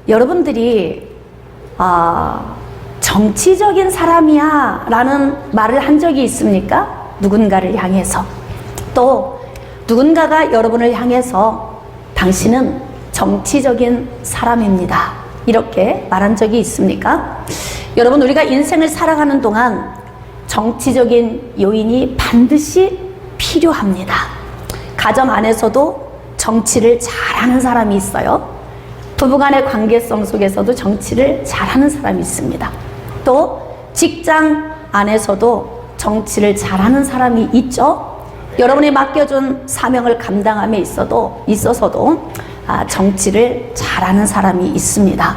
여러분들이 정치적인 사람이야 라는 말을 한 적이 있습니까? 누군가를 향해서. 또 누군가가 여러분을 향해서 당신은 정치적인 사람입니다, 이렇게 말한 적이 있습니까? 여러분, 우리가 인생을 살아가는 동안 정치적인 요인이 반드시 필요합니다. 가정 안에서도 정치를 잘하는 사람이 있어요. 부부간의 관계성 속에서도 정치를 잘하는 사람이 있습니다. 또 직장 안에서도 정치를 잘하는 사람이 있죠. 여러분이 맡겨준 사명을 감당함에 있어서도 정치를 잘하는 사람이 있습니다.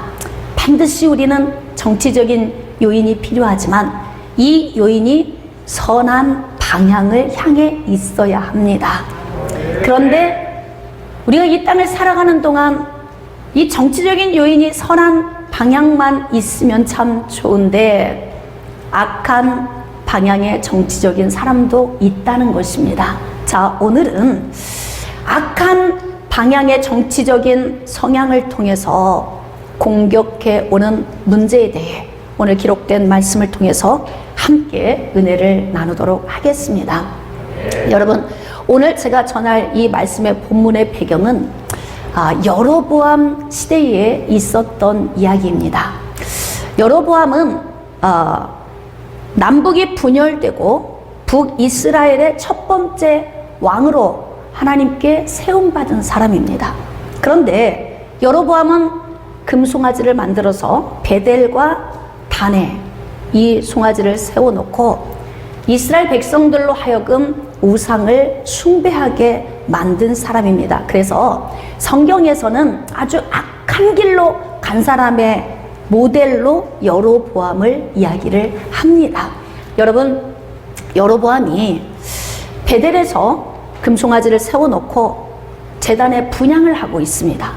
반드시 우리는 정치적인 요인이 필요하지만 이 요인이 선한 방향을 향해 있어야 합니다. 그런데 우리가 이 땅을 살아가는 동안 이 정치적인 요인이 선한 방향만 있으면 참 좋은데 악한 방향의 정치적인 사람도 있다는 것입니다. 자, 오늘은 악한 방향의 정치적인 성향을 통해서 공격해 오는 문제에 대해 오늘 기록된 말씀을 통해서 함께 은혜를 나누도록 하겠습니다. 여러분, 오늘 제가 전할 이 말씀의 본문의 배경은 여로보암 시대에 있었던 이야기입니다. 여로보암은 남북이 분열되고 북이스라엘의 첫 번째 왕으로 하나님께 세움받은 사람입니다. 그런데 여로보암은 금송아지를 만들어서 베델과 단에 이 송아지를 세워놓고 이스라엘 백성들로 하여금 우상을 숭배하게 만든 사람입니다. 그래서 성경에서는 아주 악한 길로 간 사람의 모델로 여로보암을 이야기를 합니다. 여러분, 여로보암이 베델에서 금송아지를 세워놓고 제단에 분향을 하고 있습니다.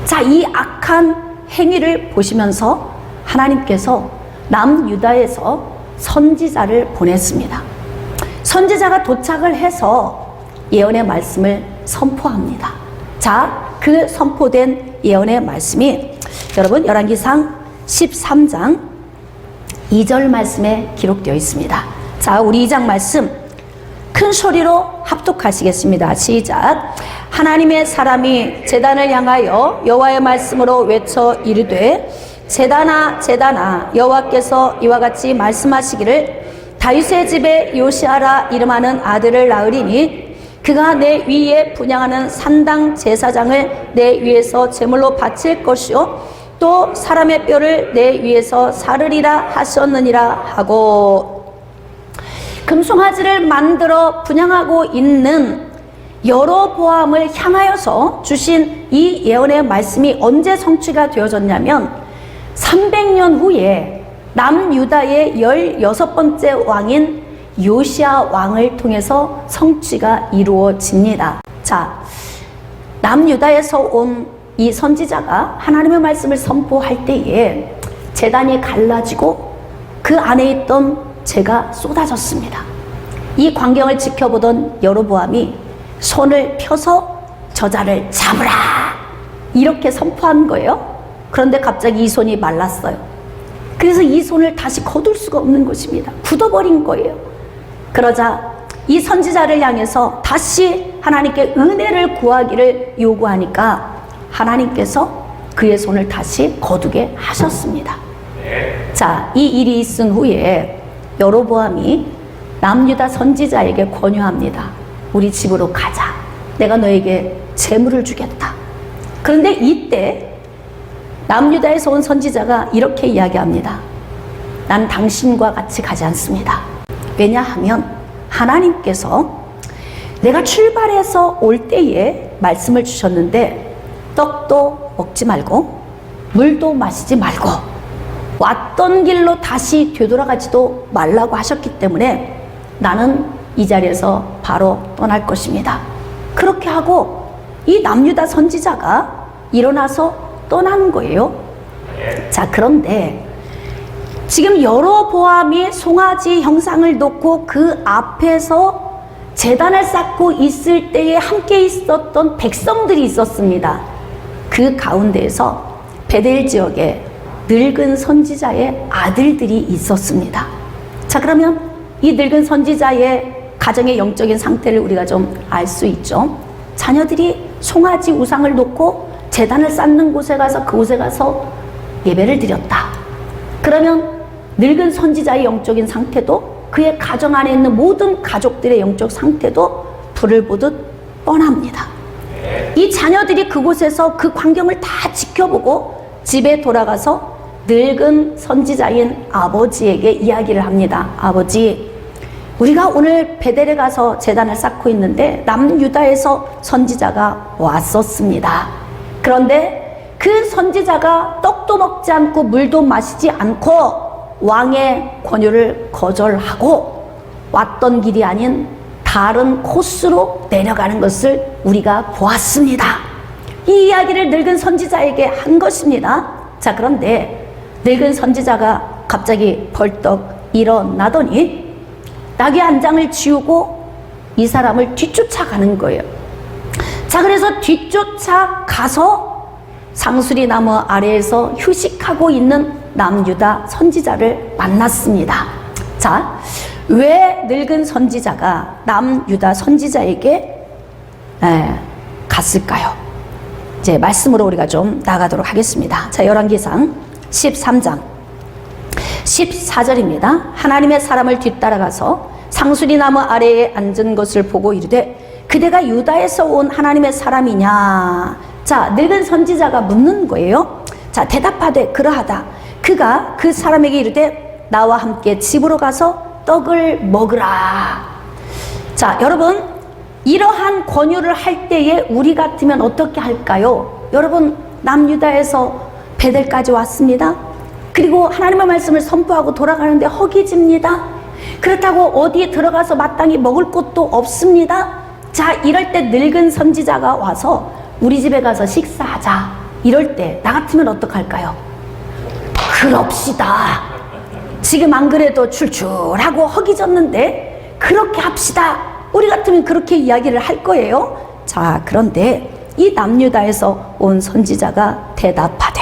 자, 이 악한 행위를 보시면서 하나님께서 남유다에서 선지자를 보냈습니다. 선지자가 도착을 해서 예언의 말씀을 선포합니다. 자, 그 선포된 예언의 말씀이 여러분 열왕기상 13장 2절 말씀에 기록되어 있습니다. 자, 우리 2장 말씀 큰 소리로 합독하시겠습니다. 시작. 하나님의 사람이 제단을 향하여 여호와의 말씀으로 외쳐 이르되 제단아 제단아 여호와께서 이와 같이 말씀하시기를 다윗의 집에 요시아라 이름하는 아들을 낳으리니 그가 내 위에 분향하는 산당 제사장을 내 위에서 제물로 바칠 것이요 또 사람의 뼈를 내 위에서 사르리라 하셨느니라 하고, 금송아지를 만들어 분향하고 있는 여로보암을 향하여서 주신 이 예언의 말씀이 언제 성취가 되어졌냐면 300년 후에 남유다의 16번째 왕인 요시아 왕을 통해서 성취가 이루어집니다. 자, 남유다에서 온 이 선지자가 하나님의 말씀을 선포할 때에 제단이 갈라지고 그 안에 있던 재가 쏟아졌습니다. 이 광경을 지켜보던 여로보암이 손을 펴서 저자를 잡으라 이렇게 선포한 거예요. 그런데 갑자기 이 손이 말랐어요. 그래서 이 손을 다시 거둘 수가 없는 것입니다. 굳어버린 거예요. 그러자 이 선지자를 향해서 다시 하나님께 은혜를 구하기를 요구하니까 하나님께서 그의 손을 다시 거두게 하셨습니다. 자, 이 일이 있은 후에 여로보암이 남유다 선지자에게 권유합니다. 우리 집으로 가자. 내가 너에게 재물을 주겠다. 그런데 이때 남유다에서 온 선지자가 이렇게 이야기합니다. 난 당신과 같이 가지 않습니다. 왜냐하면 하나님께서 내가 출발해서 올 때에 말씀을 주셨는데 떡도 먹지 말고 물도 마시지 말고 왔던 길로 다시 되돌아가지도 말라고 하셨기 때문에 나는 이 자리에서 바로 떠날 것입니다. 그렇게 하고 이 남유다 선지자가 일어나서 떠난 거예요. 자, 그런데 지금 여로보암이 송아지 형상을 놓고 그 앞에서 제단을 쌓고 있을 때에 함께 있었던 백성들이 있었습니다. 그 가운데에서 베델 지역에 늙은 선지자의 아들들이 있었습니다. 자, 그러면 이 늙은 선지자의 가정의 영적인 상태를 우리가 좀 알 수 있죠. 자녀들이 송아지 우상을 놓고 제단을 쌓는 곳에 가서 그곳에 가서 예배를 드렸다. 그러면 늙은 선지자의 영적인 상태도 그의 가정 안에 있는 모든 가족들의 영적 상태도 불을 보듯 뻔합니다. 이 자녀들이 그곳에서 그 광경을 다 지켜보고 집에 돌아가서 늙은 선지자인 아버지에게 이야기를 합니다. 아버지, 우리가 오늘 베델에 가서 제단을 쌓고 있는데 남유다에서 선지자가 왔었습니다. 그런데 그 선지자가 떡도 먹지 않고 물도 마시지 않고 왕의 권유를 거절하고 왔던 길이 아닌 다른 코스로 내려가는 것을 우리가 보았습니다. 이 이야기를 늙은 선지자에게 한 것입니다. 자, 그런데 늙은 선지자가 갑자기 벌떡 일어나더니 나귀 한 장을 지우고 이 사람을 뒤쫓아가는 거예요. 자, 그래서 뒤쫓아가서 상수리 나무 아래에서 휴식하고 있는 남유다 선지자를 만났습니다. 자, 왜 늙은 선지자가 남유다 선지자에게 갔을까요? 이제 말씀으로 우리가 좀 나가도록 하겠습니다. 자, 열왕기상 13장 14절입니다. 하나님의 사람을 뒤따라가서 상수리 나무 아래에 앉은 것을 보고 이르되 그대가 유다에서 온 하나님의 사람이냐? 자, 늙은 선지자가 묻는 거예요. 자, 대답하되 그러하다. 그가 그 사람에게 이르되 나와 함께 집으로 가서 떡을 먹으라. 자, 여러분, 이러한 권유를 할 때에 우리 같으면 어떻게 할까요? 여러분, 남유다에서 베델까지 왔습니다. 그리고 하나님의 말씀을 선포하고 돌아가는데 허기집니다. 그렇다고 어디에 들어가서 마땅히 먹을 것도 없습니다. 자, 이럴 때 늙은 선지자가 와서 우리 집에 가서 식사하자. 이럴 때 나 같으면 어떡할까요? 그럽시다. 지금 안 그래도 출출하고 허기졌는데 그렇게 합시다. 우리 같으면 그렇게 이야기를 할 거예요. 자, 그런데 이 남유다에서 온 선지자가 대답하되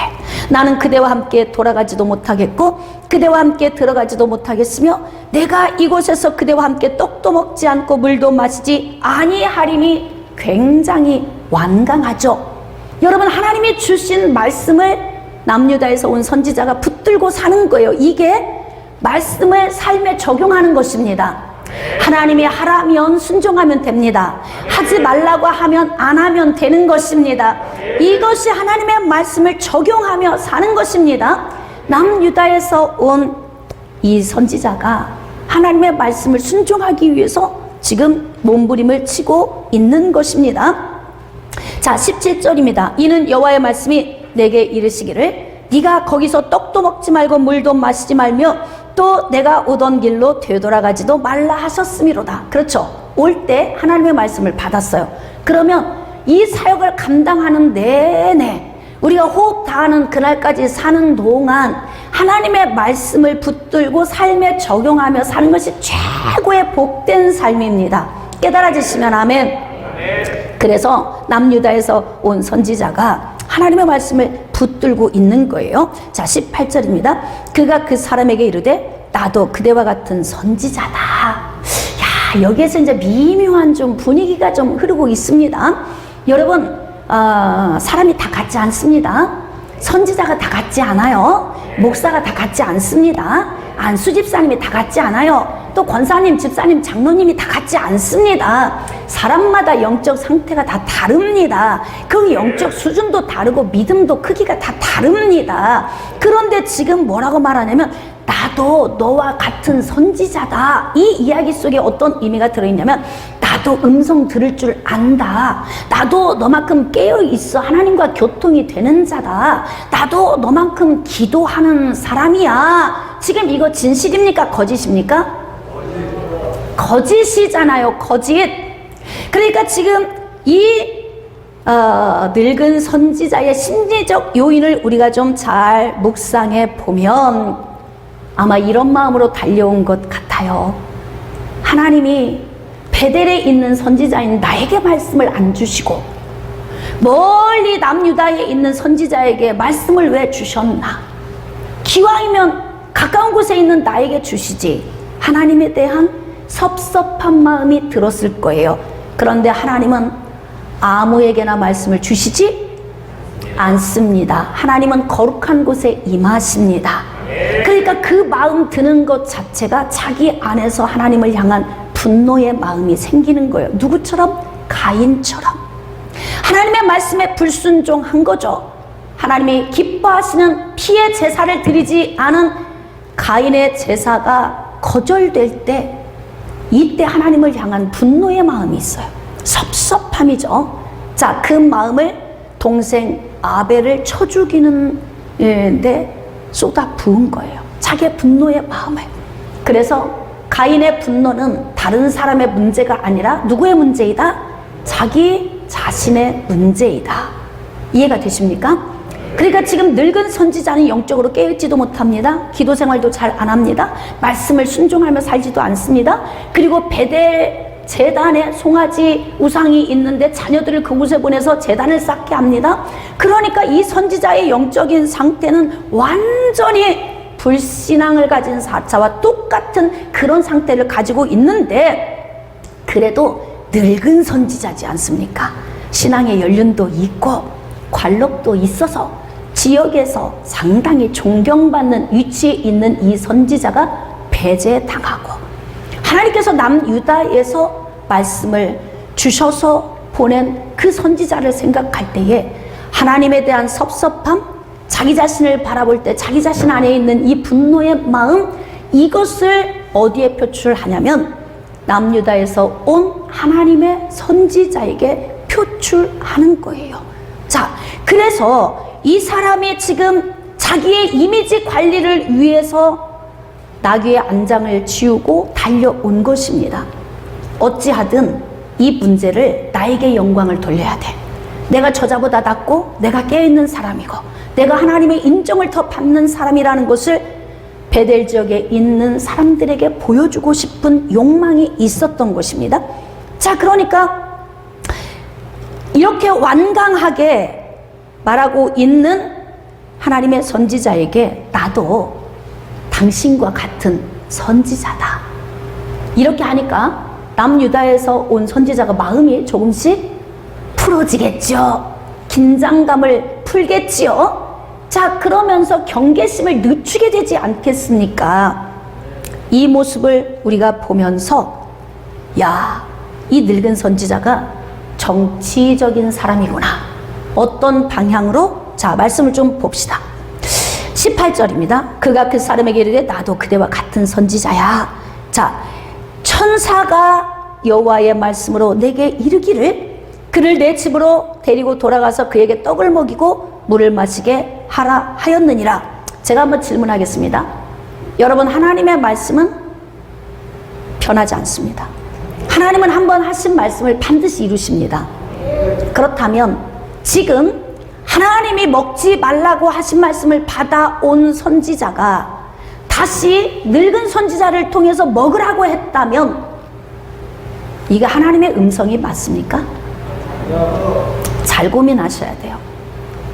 나는 그대와 함께 돌아가지도 못하겠고 그대와 함께 들어가지도 못하겠으며 내가 이곳에서 그대와 함께 떡도 먹지 않고 물도 마시지 아니하리니 굉장히 완강하죠. 여러분, 하나님이 주신 말씀을 남유다에서 온 선지자가 붙들고 사는 거예요. 이게 말씀을 삶에 적용하는 것입니다. 하나님이 하라면 순종하면 됩니다. 하지 말라고 하면 안 하면 되는 것입니다. 이것이 하나님의 말씀을 적용하며 사는 것입니다. 남유다에서 온 이 선지자가 하나님의 말씀을 순종하기 위해서 지금 몸부림을 치고 있는 것입니다. 자, 17절입니다. 이는 여호와의 말씀이 내게 이르시기를 네가 거기서 떡도 먹지 말고 물도 마시지 말며 또 내가 오던 길로 되돌아가지도 말라 하셨음이로다. 그렇죠. 올 때 하나님의 말씀을 받았어요. 그러면 이 사역을 감당하는 내내 우리가 호흡 다하는 그날까지 사는 동안 하나님의 말씀을 붙들고 삶에 적용하며 사는 것이 최고의 복된 삶입니다. 깨달아지시면 아멘. 그래서 남유다에서 온 선지자가 하나님의 말씀을 붙들고 있는 거예요. 자, 18절입니다. 그가 그 사람에게 이르되 나도 그대와 같은 선지자다. 야, 여기에서 이제 미묘한 좀 분위기가 좀 흐르고 있습니다. 여러분, 사람이 다 같지 않습니다. 선지자가 다 같지 않아요. 목사가 다 같지 않습니다. 안수 집사님이 다 같지 않아요. 또 권사님, 집사님, 장로님이 다 같지 않습니다. 사람마다 영적 상태가 다 다릅니다. 그 영적 수준도 다르고 믿음도 크기가 다 다릅니다. 그런데 지금 뭐라고 말하냐면 나도 너와 같은 선지자다. 이 이야기 속에 어떤 의미가 들어있냐면 나도 음성 들을 줄 안다. 나도 너만큼 깨어있어 하나님과 교통이 되는 자다. 나도 너만큼 기도하는 사람이야. 지금 이거 진실입니까? 거짓입니까? 거짓이잖아요. 거짓. 그러니까 지금 이 늙은 선지자의 심리적 요인을 우리가 좀 잘 묵상해 보면 아마 이런 마음으로 달려온 것 같아요. 하나님이 베델에 있는 선지자인 나에게 말씀을 안 주시고 멀리 남유다에 있는 선지자에게 말씀을 왜 주셨나? 기왕이면 가까운 곳에 있는 나에게 주시지. 하나님에 대한 섭섭한 마음이 들었을 거예요. 그런데 하나님은 아무에게나 말씀을 주시지 않습니다. 하나님은 거룩한 곳에 임하십니다. 그러니까 그 마음 드는 것 자체가 자기 안에서 하나님을 향한 분노의 마음이 생기는 거예요. 누구처럼? 가인처럼. 하나님의 말씀에 불순종한 거죠. 하나님이 기뻐하시는 피의 제사를 드리지 않은 가인의 제사가 거절될 때, 이때 하나님을 향한 분노의 마음이 있어요. 섭섭함이죠. 자, 그 마음을 동생 아벨을 쳐 죽이는데 쏟아 부은 거예요. 자기의 분노의 마음을. 그래서 가인의 분노는 다른 사람의 문제가 아니라 누구의 문제이다? 자기 자신의 문제이다. 이해가 되십니까? 그러니까 지금 늙은 선지자는 영적으로 깨어있지도 못합니다. 기도 생활도 잘 안 합니다. 말씀을 순종하며 살지도 않습니다. 그리고 베델 제단에 송아지 우상이 있는데 자녀들을 그곳에 보내서 제단을 쌓게 합니다. 그러니까 이 선지자의 영적인 상태는 완전히 불신앙을 가진 사자와 똑같은 그런 상태를 가지고 있는데, 그래도 늙은 선지자지 않습니까? 신앙의 연륜도 있고 관록도 있어서 지역에서 상당히 존경받는 위치에 있는 이 선지자가 배제당하고, 하나님께서 남유다에서 말씀을 주셔서 보낸 그 선지자를 생각할 때에 하나님에 대한 섭섭함, 자기 자신을 바라볼 때 자기 자신 안에 있는 이 분노의 마음, 이것을 어디에 표출하냐면 남유다에서 온 하나님의 선지자에게 표출하는 거예요. 자, 그래서 이 사람이 지금 자기의 이미지 관리를 위해서 나귀의 안장을 지우고 달려온 것입니다. 어찌하든 이 문제를 나에게 영광을 돌려야 돼. 내가 저자보다 낫고 내가 깨어있는 사람이고 내가 하나님의 인정을 더 받는 사람이라는 것을 베델 지역에 있는 사람들에게 보여주고 싶은 욕망이 있었던 것입니다. 자, 그러니까 이렇게 완강하게 말하고 있는 하나님의 선지자에게 나도 당신과 같은 선지자다, 이렇게 하니까 남유다에서 온 선지자가 마음이 조금씩 풀어지겠죠. 긴장감을 풀겠지요. 자, 그러면서 경계심을 늦추게 되지 않겠습니까? 이 모습을 우리가 보면서, 야, 이 늙은 선지자가 정치적인 사람이구나. 어떤 방향으로? 자, 말씀을 좀 봅시다. 18절입니다. 그가 그 사람에게 이르되 나도 그대와 같은 선지자야. 자, 천사가 여호와의 말씀으로 내게 이르기를 그를 내 집으로 데리고 돌아가서 그에게 떡을 먹이고 물을 마시게 하라 하였느니라. 제가 한번 질문하겠습니다. 여러분, 하나님의 말씀은 변하지 않습니다. 하나님은 한번 하신 말씀을 반드시 이루십니다. 그렇다면 지금 하나님이 먹지 말라고 하신 말씀을 받아온 선지자가 다시 늙은 선지자를 통해서 먹으라고 했다면 이게 하나님의 음성이 맞습니까? 잘 고민하셔야 돼요.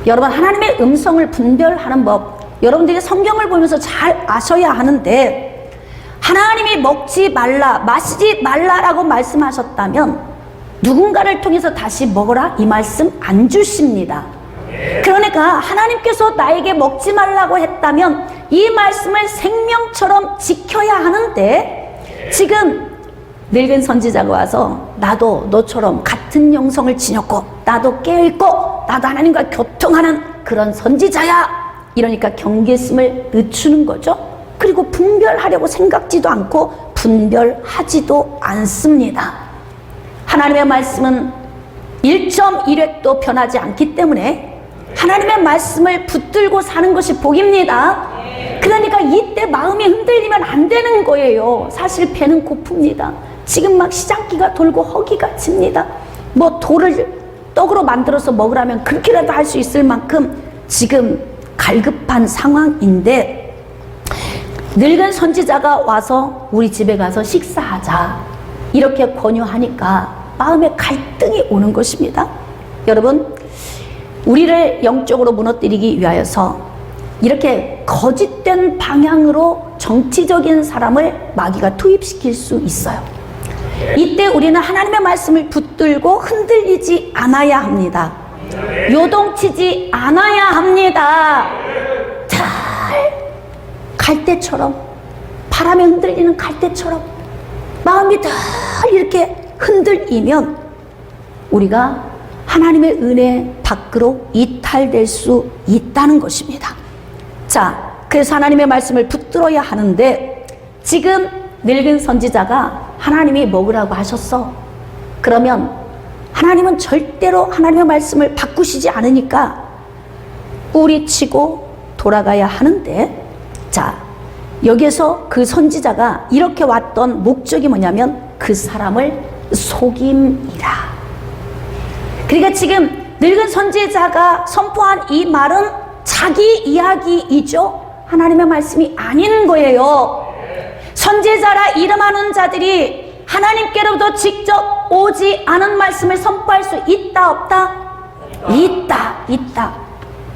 여러분, 하나님의 음성을 분별하는 법, 여러분들이 성경을 보면서 잘 아셔야 하는데, 하나님이 먹지 말라, 마시지 말라라고 말씀하셨다면 누군가를 통해서 다시 먹어라 이 말씀 안 주십니다. 그러니까 하나님께서 나에게 먹지 말라고 했다면 이 말씀을 생명처럼 지켜야 하는데, 지금 늙은 선지자가 와서 나도 너처럼 같은 영성을 지녔고 나도 깨어있고 나도 하나님과 교통하는 그런 선지자야, 이러니까 경계심을 늦추는 거죠. 그리고 분별하려고 생각지도 않고 분별하지도 않습니다. 하나님의 말씀은 1.1획도 변하지 않기 때문에 하나님의 말씀을 붙들고 사는 것이 복입니다. 그러니까 이때 마음이 흔들리면 안 되는 거예요. 사실 배는 고픕니다. 지금 막 시장기가 돌고 허기가 칩니다. 뭐 돌을 떡으로 만들어서 먹으라면 그렇게라도 할 수 있을 만큼 지금 갈급한 상황인데, 늙은 선지자가 와서 우리 집에 가서 식사하자 이렇게 권유하니까 마음에 갈등이 오는 것입니다. 여러분, 우리를 영적으로 무너뜨리기 위하여서 이렇게 거짓된 방향으로 정치적인 사람을 마귀가 투입시킬 수 있어요. 이때 우리는 하나님의 말씀을 붙들고 흔들리지 않아야 합니다. 요동치지 않아야 합니다. 잘 갈대처럼, 바람에 흔들리는 갈대처럼 마음이 늘 이렇게 흔들리면 우리가 하나님의 은혜 밖으로 이탈될 수 있다는 것입니다. 자, 그래서 하나님의 말씀을 붙들어야 하는데 지금 늙은 선지자가 하나님이 먹으라고 하셨어. 그러면 하나님은 절대로 하나님의 말씀을 바꾸시지 않으니까 뿌리치고 돌아가야 하는데, 자, 여기에서 그 선지자가 이렇게 왔던 목적이 뭐냐면 그 사람을 속임이라. 그러니까 지금 늙은 선지자가 선포한 이 말은 자기 이야기이죠. 하나님의 말씀이 아닌 거예요. 선지자라 이름하는 자들이 하나님께로부터 직접 오지 않은 말씀을 선포할 수 있다 없다? 있다.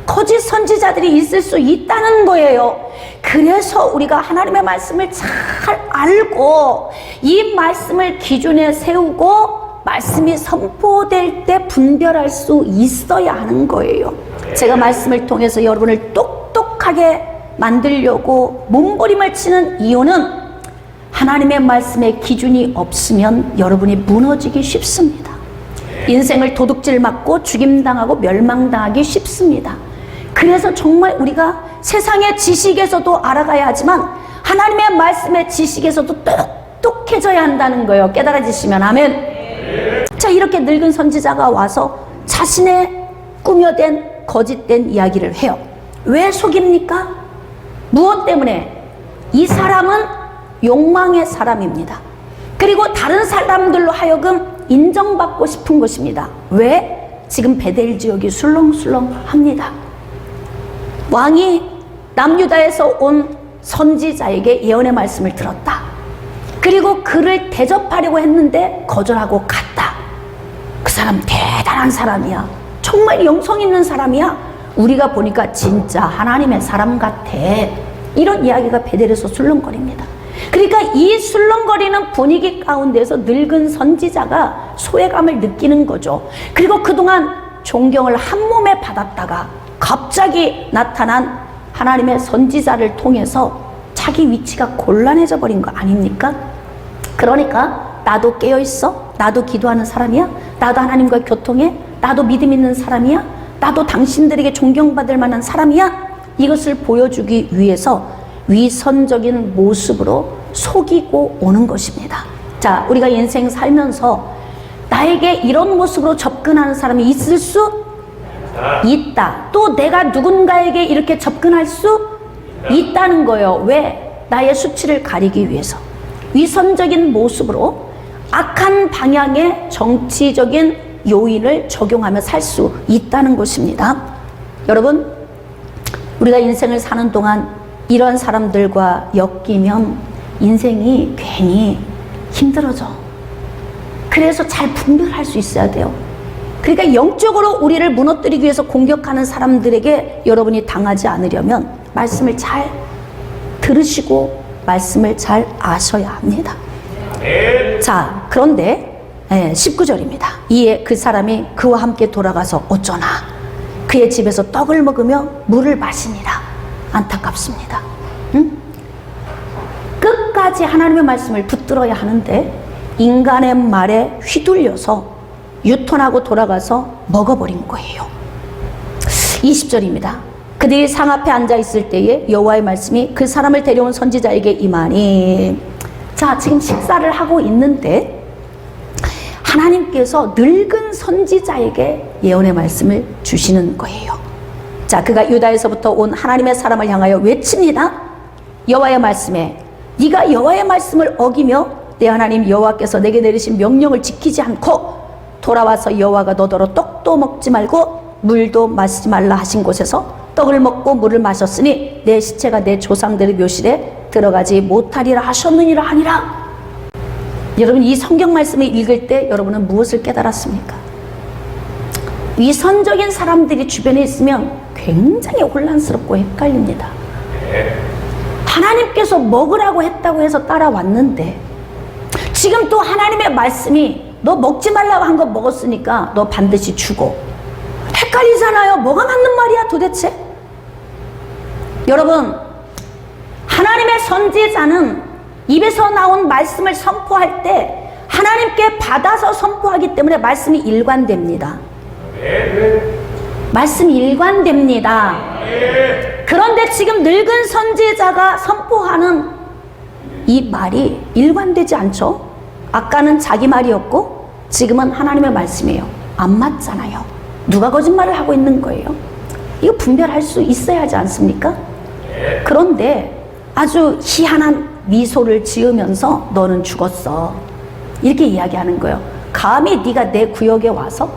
거짓 선지자들이 있을 수 있다는 거예요. 그래서 우리가 하나님의 말씀을 잘 알고 이 말씀을 기준에 세우고 말씀이 선포될 때 분별할 수 있어야 하는 거예요. 제가 말씀을 통해서 여러분을 똑똑하게 만들려고 몸부림을 치는 이유는 하나님의 말씀에 기준이 없으면 여러분이 무너지기 쉽습니다. 인생을 도둑질 맞고 죽임당하고 멸망당하기 쉽습니다. 그래서 정말 우리가 세상의 지식에서도 알아가야 하지만 하나님의 말씀의 지식에서도 똑똑해져야 한다는 거예요. 깨달아지시면 아멘. 자, 이렇게 늙은 선지자가 와서 자신의 꾸며댄 거짓된 이야기를 해요. 왜 속입니까? 무엇 때문에? 이 사람은 욕망의 사람입니다. 그리고 다른 사람들로 하여금 인정받고 싶은 것입니다. 왜? 지금 베델 지역이 술렁술렁합니다. 왕이 남유다에서 온 선지자에게 예언의 말씀을 들었다. 그리고 그를 대접하려고 했는데 거절하고 갔다. 그 사람 대단한 사람이야. 정말 영성 있는 사람이야. 우리가 보니까 진짜 하나님의 사람 같아. 이런 이야기가 베델에서 술렁거립니다. 그러니까 이 술렁거리는 분위기 가운데서 늙은 선지자가 소외감을 느끼는 거죠. 그리고 그동안 존경을 한 몸에 받았다가 갑자기 나타난 하나님의 선지자를 통해서 자기 위치가 곤란해져 버린 거 아닙니까? 그러니까 나도 깨어있어? 나도 기도하는 사람이야? 나도 하나님과 교통해? 나도 믿음 있는 사람이야? 나도 당신들에게 존경받을 만한 사람이야? 이것을 보여주기 위해서 위선적인 모습으로 속이고 오는 것입니다. 자, 우리가 인생 살면서 나에게 이런 모습으로 접근하는 사람이 있을 수 있다. 또 내가 누군가에게 이렇게 접근할 수 있다는 거예요. 왜? 나의 수치를 가리기 위해서 위선적인 모습으로 악한 방향의 정치적인 요인을 적용하며 살 수 있다는 것입니다. 여러분, 우리가 인생을 사는 동안 이런 사람들과 엮이면 인생이 괜히 힘들어져. 그래서 잘 분별할 수 있어야 돼요. 그러니까 영적으로 우리를 무너뜨리기 위해서 공격하는 사람들에게 여러분이 당하지 않으려면 말씀을 잘 들으시고 말씀을 잘 아셔야 합니다. 자, 그런데 19절입니다. 이에 그 사람이 그와 함께 돌아가서 어쩌나 그의 집에서 떡을 먹으며 물을 마시니라. 안타깝습니다. 응? 끝까지 하나님의 말씀을 붙들어야 하는데 인간의 말에 휘둘려서 유턴하고 돌아가서 먹어버린 거예요. 20절입니다. 그들이 상 앞에 앉아 있을 때에 여호와의 말씀이 그 사람을 데려온 선지자에게 임하니. 자, 지금 식사를 하고 있는데 하나님께서 늙은 선지자에게 예언의 말씀을 주시는 거예요. 자, 그가 유다에서부터 온 하나님의 사람을 향하여 외칩니다. 여호와의 말씀에 네가 여호와의 말씀을 어기며 내 하나님 여호와께서 내게 내리신 명령을 지키지 않고 돌아와서 여호와가 너더러 떡도 먹지 말고 물도 마시지 말라 하신 곳에서 떡을 먹고 물을 마셨으니 내 시체가 내 조상들의 묘실에 들어가지 못하리라 하셨느니라 하니라. 여러분, 이 성경 말씀을 읽을 때 여러분은 무엇을 깨달았습니까? 위선적인 사람들이 주변에 있으면 굉장히 혼란스럽고 헷갈립니다. 하나님께서 먹으라고 했다고 해서 따라왔는데 지금 또 하나님의 말씀이 너 먹지 말라고 한 거 먹었으니까 너 반드시 죽어. 헷갈리잖아요. 뭐가 맞는 말이야 도대체? 여러분, 하나님의 선지자는 입에서 나온 말씀을 선포할 때 하나님께 받아서 선포하기 때문에 말씀이 일관됩니다. 말씀이 일관됩니다. 그런데 지금 늙은 선지자가 선포하는 이 말이 일관되지 않죠? 아까는 자기 말이었고 지금은 하나님의 말씀이에요. 안 맞잖아요. 누가 거짓말을 하고 있는 거예요? 이거 분별할 수 있어야 하지 않습니까? 그런데 아주 희한한 미소를 지으면서 너는 죽었어. 이렇게 이야기하는 거예요. 감히 네가 내 구역에 와서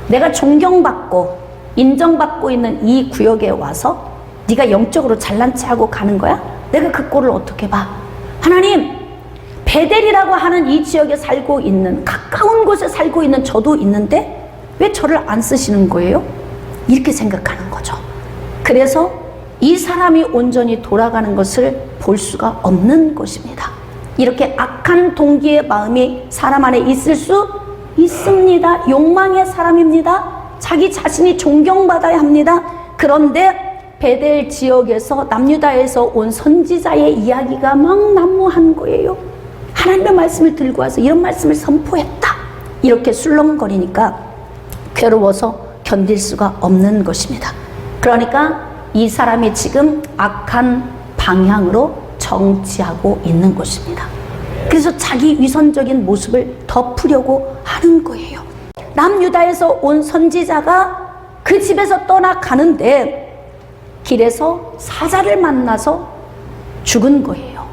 내가 존경받고 인정받고 있는 이 구역에 와서 네가 영적으로 잘난 체하고 가는 거야? 내가 그 꼴을 어떻게 봐? 하나님, 베델이라고 하는 이 지역에 살고 있는, 가까운 곳에 살고 있는 저도 있는데 왜 저를 안 쓰시는 거예요? 이렇게 생각하는 거죠. 그래서 이 사람이 온전히 돌아가는 것을 볼 수가 없는 것입니다. 이렇게 악한 동기의 마음이 사람 안에 있을 수 있습니다. 욕망의 사람입니다. 자기 자신이 존경받아야 합니다. 그런데 베델 지역에서 남유다에서 온 선지자의 이야기가 막 난무한 거예요. 하나님의 말씀을 들고 와서 이런 말씀을 선포했다. 이렇게 술렁거리니까 괴로워서 견딜 수가 없는 것입니다. 그러니까 이 사람이 지금 악한 방향으로 정치하고 있는 것입니다. 그래서 자기 위선적인 모습을 덮으려고 하는 거예요. 남유다에서 온 선지자가 그 집에서 떠나가는데 길에서 사자를 만나서 죽은 거예요.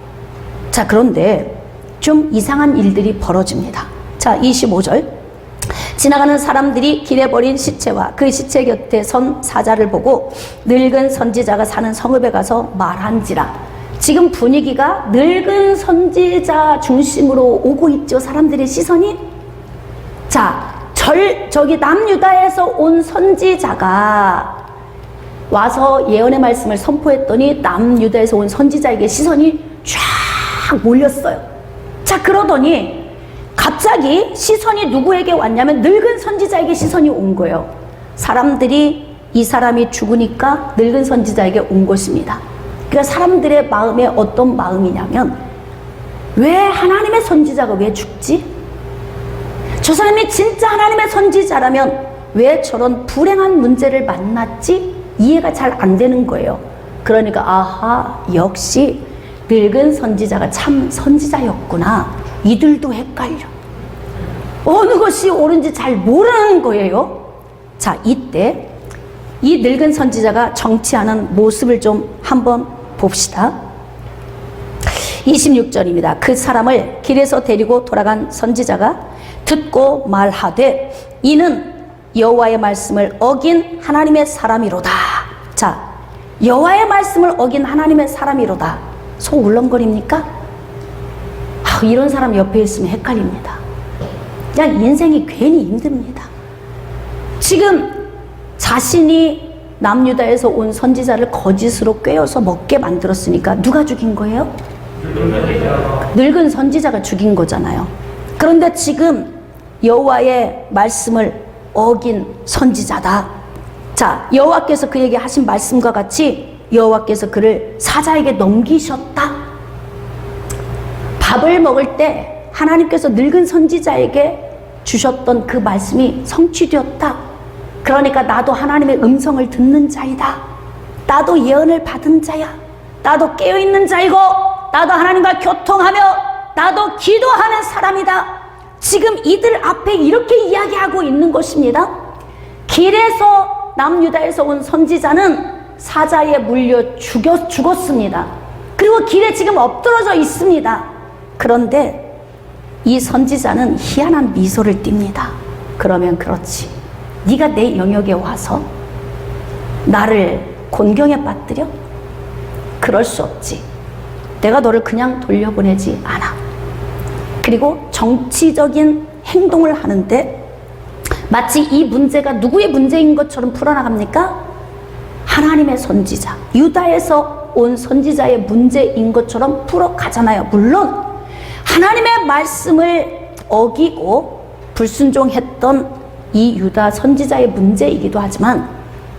자, 그런데 좀 이상한 일들이 벌어집니다. 자, 25절. 지나가는 사람들이 길에 버린 시체와 그 시체 곁에 선 사자를 보고 늙은 선지자가 사는 성읍에 가서 말한지라. 지금 분위기가 늙은 선지자 중심으로 오고 있죠. 사람들의 시선이. 자, 저기 남유다에서 온 선지자가 와서 예언의 말씀을 선포했더니 남유다에서 온 선지자에게 시선이 쫙 몰렸어요. 자, 그러더니 갑자기 시선이 누구에게 왔냐면 늙은 선지자에게 시선이 온 거예요. 사람들이 이 사람이 죽으니까 늙은 선지자에게 온 것입니다. 그러니까 사람들의 마음에 어떤 마음이냐면 왜 하나님의 선지자가 왜 죽지? 저 사람이 진짜 하나님의 선지자라면 왜 저런 불행한 문제를 만났지? 이해가 잘 안 되는 거예요. 그러니까 아하, 역시 늙은 선지자가 참 선지자였구나. 이들도 헷갈려. 어느 것이 옳은지 잘 모르는 거예요. 자, 이때 이 늙은 선지자가 정치하는 모습을 좀 한번 봅시다. 26절입니다. 그 사람을 길에서 데리고 돌아간 선지자가 듣고 말하되 이는 여호와의 말씀을 어긴 하나님의 사람이로다. 자, 여호와의 말씀을 어긴 하나님의 사람이로다. 속 울렁거립니까? 이런 사람 옆에 있으면 헷갈립니다. 그냥 인생이 괜히 힘듭니다. 지금 자신이 남유다에서 온 선지자를 거짓으로 꿰어서 먹게 만들었으니까 누가 죽인 거예요? 늙은 선지자가 죽인 거잖아요. 그런데 지금 여호와의 말씀을 어긴 선지자다. 자, 여호와께서 그에게 하신 말씀과 같이 여호와께서 그를 사자에게 넘기셨다. 밥을 먹을 때 하나님께서 늙은 선지자에게 주셨던 그 말씀이 성취되었다. 그러니까 나도 하나님의 음성을 듣는 자이다. 나도 예언을 받은 자야. 나도 깨어있는 자이고 나도 하나님과 교통하며 나도 기도하는 사람이다. 지금 이들 앞에 이렇게 이야기하고 있는 것입니다. 길에서 남유다에서 온 선지자는 사자에 물려 죽었습니다. 그리고 길에 지금 엎드러져 있습니다. 그런데 이 선지자는 희한한 미소를 띱니다. 그러면 그렇지. 네가 내 영역에 와서 나를 곤경에 빠뜨려? 그럴 수 없지. 내가 너를 그냥 돌려보내지 않아. 그리고 정치적인 행동을 하는데 마치 이 문제가 누구의 문제인 것처럼 풀어나갑니까? 하나님의 선지자, 유다에서 온 선지자의 문제인 것처럼 풀어가잖아요. 물론 하나님의 말씀을 어기고 불순종했던 이 유다 선지자의 문제이기도 하지만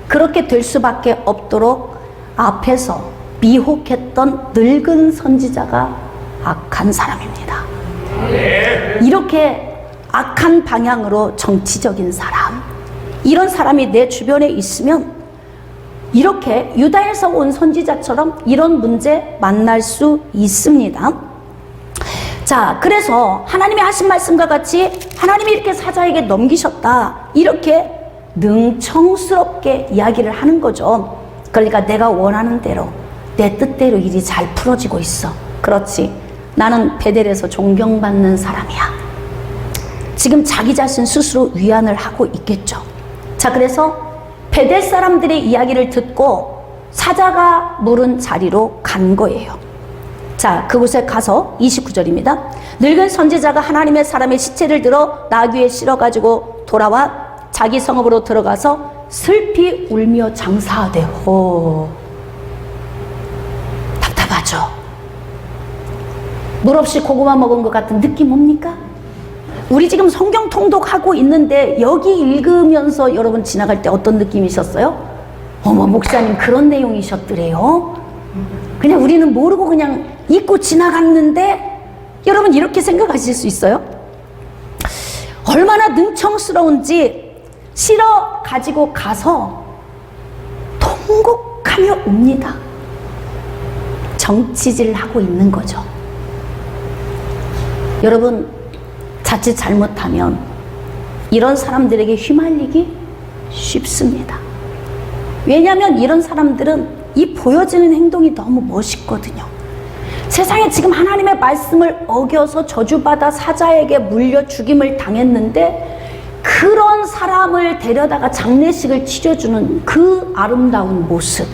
그렇게 될 수밖에 없도록 앞에서 미혹했던 늙은 선지자가 악한 사람입니다. 이렇게 악한 방향으로 정치적인 사람, 이런 사람이 내 주변에 있으면 이렇게 유다에서 온 선지자처럼 이런 문제 만날 수 있습니다. 자, 그래서 하나님이 하신 말씀과 같이 하나님이 이렇게 사자에게 넘기셨다, 이렇게 능청스럽게 이야기를 하는 거죠. 그러니까 내가 원하는 대로 내 뜻대로 일이 잘 풀어지고 있어. 그렇지, 나는 베델에서 존경받는 사람이야. 지금 자기 자신 스스로 위안을 하고 있겠죠. 자, 그래서 베델 사람들의 이야기를 듣고 사자가 물은 자리로 간 거예요. 자, 그곳에 가서 29절입니다. 늙은 선지자가 하나님의 사람의 시체를 들어 나귀에 실어가지고 돌아와 자기 성읍으로 들어가서 슬피 울며 장사하되. 답답하죠. 물 없이 고구마 먹은 것 같은 느낌 뭡니까? 우리 지금 성경 통독하고 있는데 여기 읽으면서 여러분 지나갈 때 어떤 느낌이셨어요? 어머, 목사님 그런 내용이셨더래요. 그냥 우리는 모르고 그냥 읽고 지나갔는데 여러분 이렇게 생각하실 수 있어요? 얼마나 능청스러운지 실어 가지고 가서 통곡하며 웁니다. 정치질을 하고 있는 거죠. 여러분, 자칫 잘못하면 이런 사람들에게 휘말리기 쉽습니다. 왜냐하면 이런 사람들은 이 보여지는 행동이 너무 멋있거든요. 세상에 지금 하나님의 말씀을 어겨서 저주받아 사자에게 물려 죽임을 당했는데 그런 사람을 데려다가 장례식을 치러주는 그 아름다운 모습,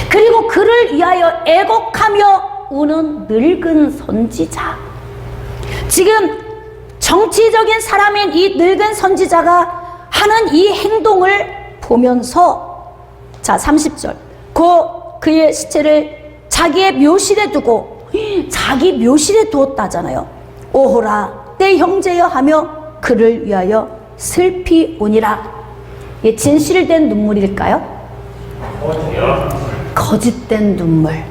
그리고 그를 위하여 애곡하며 우는 늙은 선지자, 지금 정치적인 사람인 이 늙은 선지자가 하는 이 행동을 보면서, 자 30절, 그의 시체를 자기의 묘실에 두고, 자기 묘실에 두었다잖아요. 오호라 내 형제여 하며 그를 위하여 슬피 우니라. 이게 진실된 눈물일까요? 거짓된 눈물.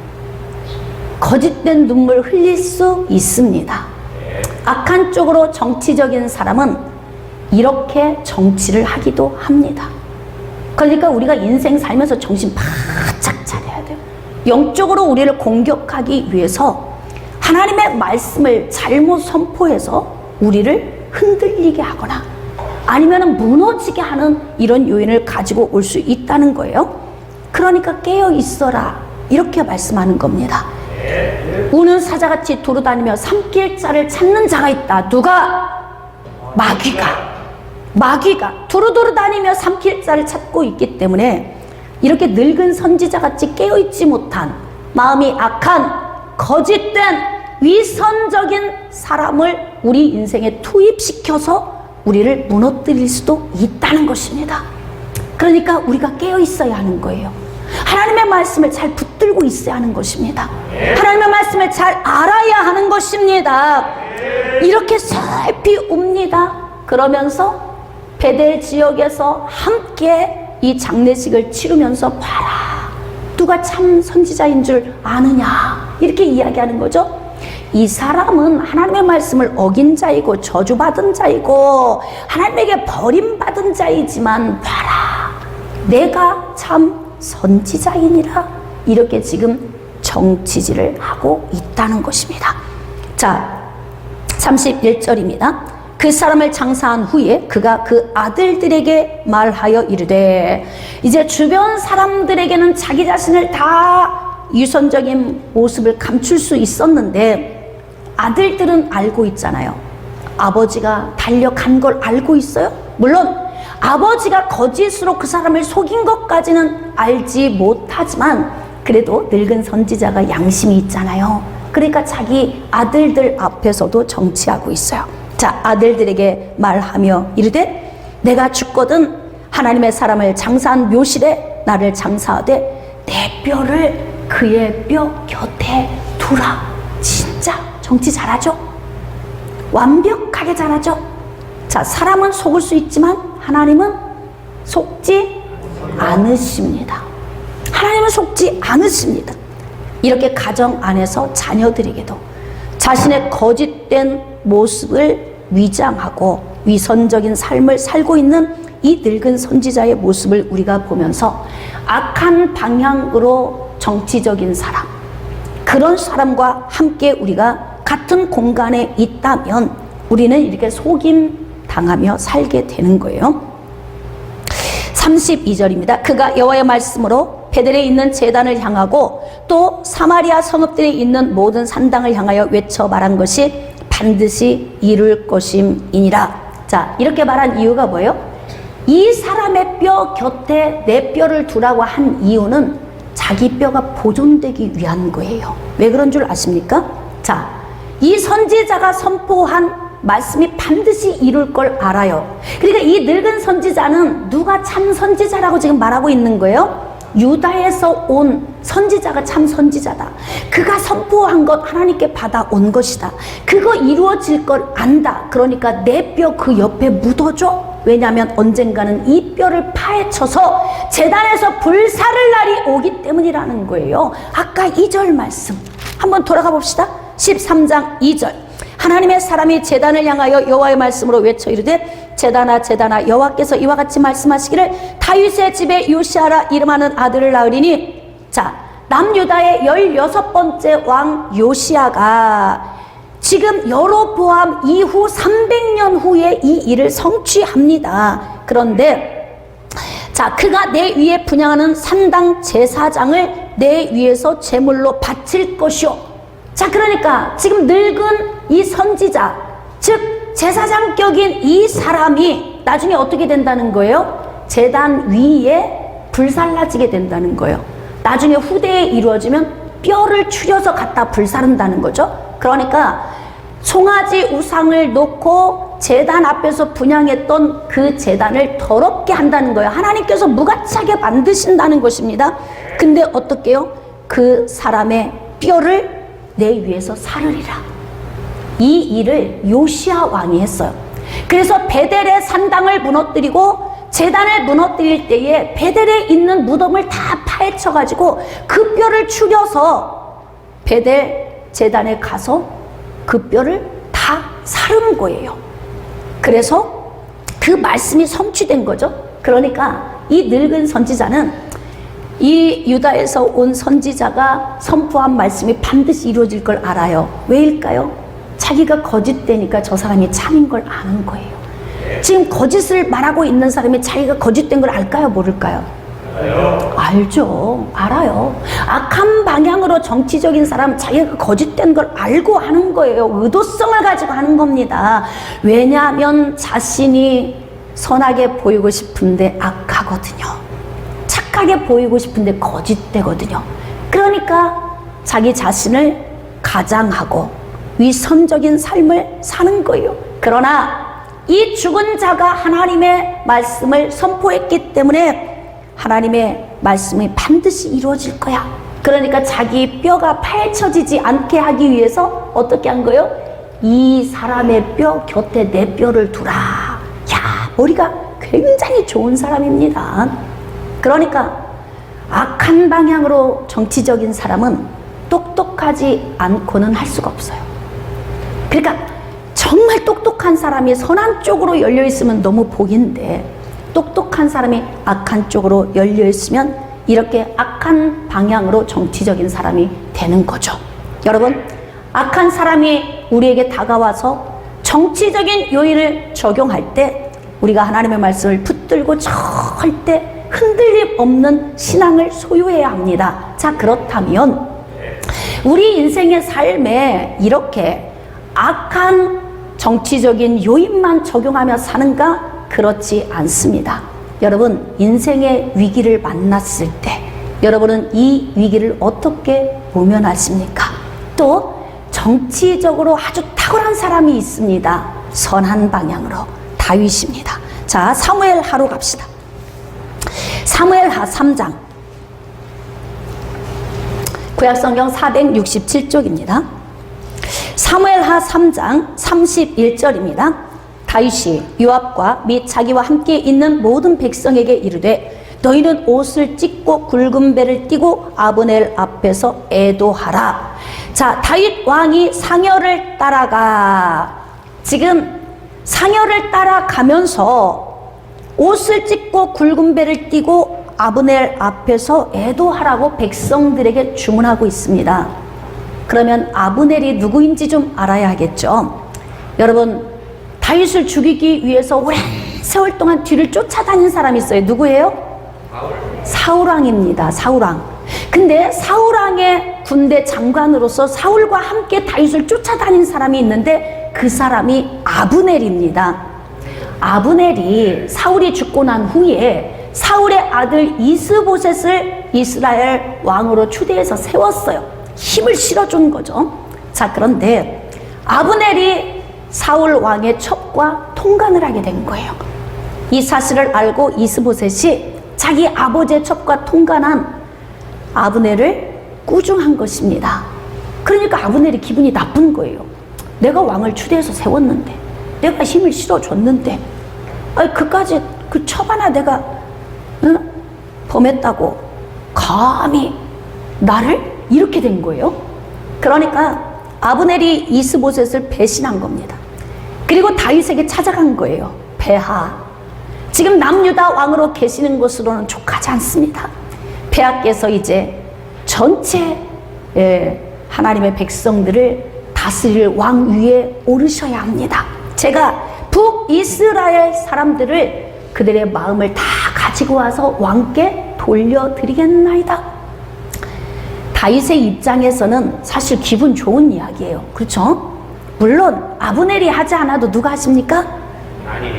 거짓된 눈물 흘릴 수 있습니다. 악한 쪽으로 정치적인 사람은 이렇게 정치를 하기도 합니다. 그러니까 우리가 인생 살면서 정신 바짝 차려야 돼요. 영적으로 우리를 공격하기 위해서 하나님의 말씀을 잘못 선포해서 우리를 흔들리게 하거나 아니면 무너지게 하는 이런 요인을 가지고 올 수 있다는 거예요. 그러니까 깨어 있어라, 이렇게 말씀하는 겁니다. 우는 사자같이 돌아다니며 삼킬 자를 찾는 자가 있다. 누가? 마귀가 두루두루 다니며 삼킬 자를 찾고 있기 때문에 이렇게 늙은 선지자같이 깨어있지 못한, 마음이 악한 거짓된 위선적인 사람을 우리 인생에 투입시켜서 우리를 무너뜨릴 수도 있다는 것입니다. 그러니까 우리가 깨어있어야 하는 거예요. 하나님의 말씀을 잘 붙들고 있어야 하는 것입니다. 하나님의 말씀을 잘 알아야 하는 것입니다. 이렇게 슬피 웁니다. 그러면서 베델 지역에서 함께 이 장례식을 치르면서 봐라, 누가 참 선지자인 줄 아느냐, 이렇게 이야기하는 거죠. 이 사람은 하나님의 말씀을 어긴 자이고 저주받은 자이고 하나님에게 버림받은 자이지만 봐라, 내가 참 선지자이니라, 이렇게 지금 정치질을 하고 있다는 것입니다. 자, 31절입니다. 그 사람을 장사한 후에 그가 그 아들들에게 말하여 이르되, 이제 주변 사람들에게는 자기 자신을 다 유선적인 모습을 감출 수 있었는데 아들들은 알고 있잖아요. 아버지가 달려간 걸 알고 있어요. 물론 아버지가 거짓으로 그 사람을 속인 것까지는 알지 못하지만 그래도 늙은 선지자가 양심이 있잖아요. 그러니까 자기 아들들 앞에서도 정치하고 있어요. 자, 아들들에게 말하며 이르되 내가 죽거든 하나님의 사람을 장사한 묘실에 나를 장사하되 내 뼈를 그의 뼈 곁에 두라. 진짜 정치 잘하죠? 완벽하게 잘하죠? 자, 사람은 속을 수 있지만 하나님은 속지 않으십니다. 하나님은 속지 않으십니다. 이렇게 가정 안에서 자녀들에게도 자신의 거짓된 모습을 위장하고 위선적인 삶을 살고 있는 이 늙은 선지자의 모습을 우리가 보면서 악한 방향으로 정치적인 사람, 그런 사람과 함께 우리가 같은 공간에 있다면 우리는 이렇게 속임 당하며 살게 되는 거예요. 32절입니다. 그가 여호와의 말씀으로 베델에 있는 제단을 향하고 또 사마리아 성읍들에 있는 모든 산당을 향하여 외쳐 말한 것이 반드시 이룰 것임이니라. 자, 이렇게 말한 이유가 뭐예요? 이 사람의 뼈 곁에 내 뼈를 두라고 한 이유는 자기 뼈가 보존되기 위한 거예요. 왜 그런 줄 아십니까? 자, 이 선지자가 선포한 말씀이 반드시 이룰 걸 알아요. 그러니까 이 늙은 선지자는 누가 참 선지자라고 지금 말하고 있는 거예요? 유다에서 온 선지자가 참 선지자다. 그가 선포한 것 하나님께 받아온 것이다. 그거 이루어질 걸 안다. 그러니까 내 뼈 그 옆에 묻어줘. 왜냐하면 언젠가는 이 뼈를 파헤쳐서 제단에서 불사를 날이 오기 때문이라는 거예요. 아까 2절 말씀 한번 돌아가 봅시다. 13장 2절. 하나님의 사람이 제단을 향하여 여호와의 말씀으로 외쳐 이르되 제단아 제단아 여호와께서 이와 같이 말씀하시기를 다윗의 집에 요시아라 이름하는 아들을 낳으리니. 자, 남유다의 16번째 왕 요시아가 지금 여로보암 이후 300년 후에 이 일을 성취합니다. 그런데 자, 그가 내 위에 분향하는 산당 제사장을 내 위에서 제물로 바칠 것이요. 자, 그러니까 지금 늙은 이 선지자, 즉 제사장격인 이 사람이 나중에 어떻게 된다는 거예요? 제단 위에 불살라지게 된다는 거예요. 나중에 후대에 이루어지면 뼈를 추려서 갖다 불사른다는 거죠. 그러니까 송아지 우상을 놓고 제단 앞에서 분향했던 그 제단을 더럽게 한다는 거예요. 하나님께서 무가치하게 만드신다는 것입니다. 근데 어떻게요? 그 사람의 뼈를 내 위에서 사르리라. 이 일을 요시아 왕이 했어요. 그래서 베델의 산당을 무너뜨리고 제단을 무너뜨릴 때에 베델에 있는 무덤을 다 파헤쳐 가지고 그 뼈를 추려서 베델 제단에 가서 그 뼈를 다 사른 거예요. 그래서 그 말씀이 성취된 거죠. 그러니까 이 늙은 선지자는 이 유다에서 온 선지자가 선포한 말씀이 반드시 이루어질 걸 알아요. 왜일까요? 자기가 거짓되니까 저 사람이 참인 걸 아는 거예요. 지금 거짓을 말하고 있는 사람이 자기가 거짓된 걸 알까요? 모를까요? 알죠. 알아요. 악한 방향으로 정치적인 사람 자기가 거짓된 걸 알고 하는 거예요. 의도성을 가지고 하는 겁니다. 왜냐하면 자신이 선하게 보이고 싶은데 악하거든요. 착하게 보이고 싶은데 거짓되거든요. 그러니까 자기 자신을 가장하고 위선적인 삶을 사는 거예요. 그러나 이 죽은 자가 하나님의 말씀을 선포했기 때문에 하나님의 말씀이 반드시 이루어질 거야. 그러니까 자기 뼈가 파헤쳐지지 않게 하기 위해서 어떻게 한 거예요? 이 사람의 뼈 곁에 내 뼈를 두라. 야, 머리가 굉장히 좋은 사람입니다. 그러니까 악한 방향으로 정치적인 사람은 똑똑하지 않고는 할 수가 없어요. 그러니까 정말 똑똑한 사람이 선한 쪽으로 열려 있으면 너무 복인데 똑똑한 사람이 악한 쪽으로 열려 있으면 이렇게 악한 방향으로 정치적인 사람이 되는 거죠. 여러분, 악한 사람이 우리에게 다가와서 정치적인 요인을 적용할 때 우리가 하나님의 말씀을 붙들고 절대 흔들림 없는 신앙을 소유해야 합니다. 자, 그렇다면 우리 인생의 삶에 이렇게 악한 정치적인 요인만 적용하며 사는가? 그렇지 않습니다. 여러분, 인생의 위기를 만났을 때 여러분은 이 위기를 어떻게 모면하십니까? 또 정치적으로 아주 탁월한 사람이 있습니다. 선한 방향으로. 다윗입니다. 자, 사무엘하로 갑시다. 사무엘하 3장. 구약성경 467쪽입니다. 사무엘하 3장 31절입니다. 다윗이 요압과 및 자기와 함께 있는 모든 백성에게 이르되 너희는 옷을 찢고 굵은 배를 띠고 아브넬 앞에서 애도하라. 자, 다윗 왕이 상여를 따라가. 지금 상여를 따라가면서 옷을 찢고 굵은 배를 띠고 아브넬 앞에서 애도하라고 백성들에게 주문하고 있습니다. 그러면 아브넬이 누구인지 좀 알아야 하겠죠. 여러분, 다윗을 죽이기 위해서 오랜 세월 동안 뒤를 쫓아다닌 사람이 있어요. 누구예요? 사울왕입니다. 사울왕. 근데 사울왕의 군대 장관으로서 사울과 함께 다윗을 쫓아다닌 사람이 있는데 그 사람이 아브넬입니다. 아브넬이 사울이 죽고 난 후에 사울의 아들 이스보셋을 이스라엘 왕으로 추대해서 세웠어요. 힘을 실어준 거죠. 자, 그런데 아브넬이 사울 왕의 첩과 통관을 하게 된 거예요. 이 사실을 알고 이스보셋이 자기 아버지의 첩과 통관한 아브넬을 꾸중한 것입니다. 그러니까 아브넬이 기분이 나쁜 거예요. 내가 왕을 추대해서 세웠는데, 내가 힘을 실어줬는데, 그까지 그 첩 하나 내가 범했다고 감히 나를 이렇게 된 거예요. 그러니까 아브넬이 이스보셋을 배신한 겁니다. 그리고 다윗에게 찾아간 거예요. 폐하, 지금 남유다 왕으로 계시는 것으로는 족하지 않습니다. 폐하께서 이제 전체 하나님의 백성들을 다스릴 왕 위에 오르셔야 합니다. 제가 북이스라엘 사람들을 그들의 마음을 다 가지고 와서 왕께 돌려드리겠나이다. 다윗의 입장에서는 사실 기분 좋은 이야기예요. 그렇죠? 물론 아브넬이 하지 않아도 누가 하십니까?